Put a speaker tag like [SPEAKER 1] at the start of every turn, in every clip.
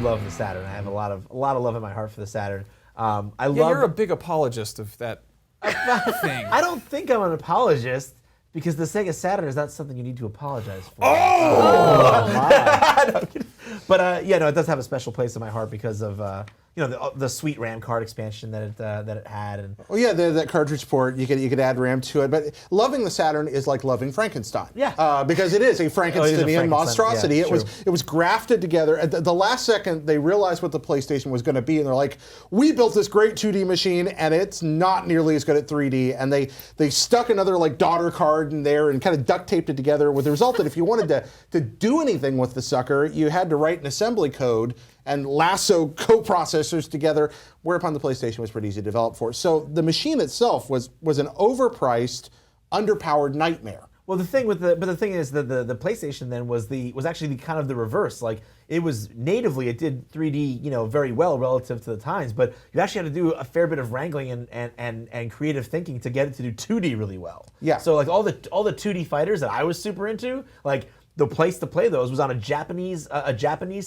[SPEAKER 1] love the Saturn. I have a lot of love in my heart for the Saturn.
[SPEAKER 2] You're a big apologist of that thing.
[SPEAKER 1] I don't think I'm an apologist because the Sega Saturn is not something you need to apologize for.
[SPEAKER 2] Oh!
[SPEAKER 1] But yeah, no, it does have a special place in my heart because of the sweet RAM card expansion that it had. And
[SPEAKER 3] oh yeah, that cartridge port, you could add RAM to it. But loving the Saturn is like loving Frankenstein.
[SPEAKER 1] Yeah.
[SPEAKER 3] Because it is a Frankensteinian monstrosity.
[SPEAKER 1] Yeah,
[SPEAKER 3] it was grafted together. At the last second, they realized what the PlayStation was going to be, and they're like, we built this great 2D machine, and it's not nearly as good at 3D. And they stuck another like daughter card in there and kind of duct taped it together, with the result that if you wanted to do anything with the sucker, you had to write an assembly code and lasso co-processors together, whereupon the PlayStation was pretty easy to develop for. So the machine itself was an overpriced, underpowered nightmare.
[SPEAKER 1] Well, the thing is that the PlayStation then was actually the kind of the reverse. Like it was natively, it did 3D, very well relative to the times, but you actually had to do a fair bit of wrangling and creative thinking to get it to do 2D really well.
[SPEAKER 3] Yeah.
[SPEAKER 1] So like all the 2D fighters that I was super into, like the place to play those was on a Japanese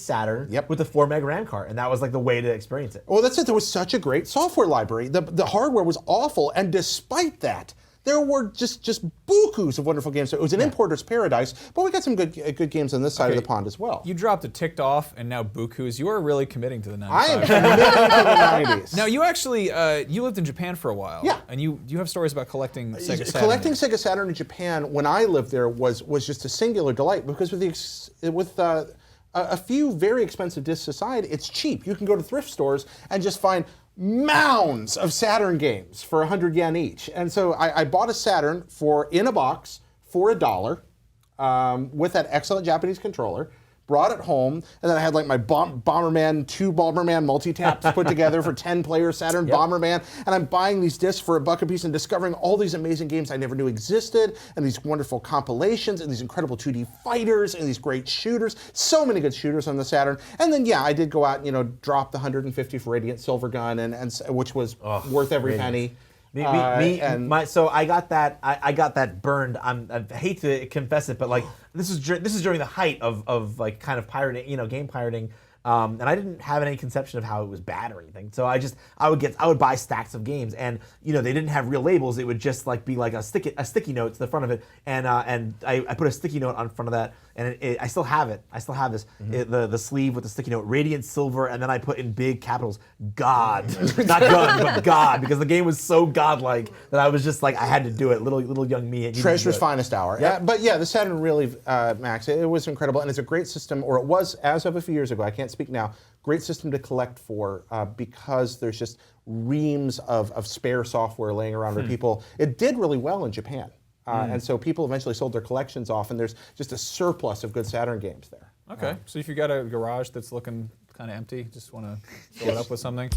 [SPEAKER 1] Saturn with a 4 meg RAM card, and that was like the way to experience it.
[SPEAKER 3] Well, that's it. There was such a great software library. The hardware was awful, and despite that, there were just bukus of wonderful games. So it was an importer's paradise, but we got some good games on this side of the pond as well.
[SPEAKER 2] You dropped a ticked off and now bukus. You are really committing to the 95.
[SPEAKER 3] I am committing to the 90s.
[SPEAKER 2] Now you actually you lived in Japan for a while.
[SPEAKER 3] Yeah.
[SPEAKER 2] And you have stories about collecting Sega Saturn.
[SPEAKER 3] Collecting Sega Saturn in Japan when I lived there was just a singular delight, because with a few very expensive discs aside, it's cheap. You can go to thrift stores and just find mounds of Saturn games for 100 yen each. And so I bought a Saturn in a box for $1 with that excellent Japanese controller, brought it home, and then I had like my two Bomberman multi-taps put together for 10-player Saturn Bomberman, and I'm buying these discs for $1 a piece and discovering all these amazing games I never knew existed, and these wonderful compilations, and these incredible 2D fighters, and these great shooters. So many good shooters on the Saturn. And then I did go out and drop the 150 for Radiant Silver Gun, and which was worth every penny.
[SPEAKER 1] So I got that burned. I hate to confess it, but like this is during the height of like kind of pirating, game pirating, and I didn't have any conception of how it was bad or anything. So I would buy stacks of games, and they didn't have real labels. It would just like be like a sticky note to the front of it, and I put a sticky note on front of that, and I still have it. I still have this the sleeve with the sticky note, Radiant Silver, and then I put in big capitals, God, not gun, but God, because the game was so godlike that I was just like I had to do it. Little young me.
[SPEAKER 3] Treasure's finest hour. Yep. But the Saturn really, Max, it was incredible, and it's a great system, or it was as of a few years ago. I can't speak now. Great system to collect for because there's just reams of spare software laying around for people. It did really well in Japan. And so people eventually sold their collections off, and there's just a surplus of good Saturn games there.
[SPEAKER 2] Okay, so if you got a garage that's looking kind of empty, just want to fill it up with something.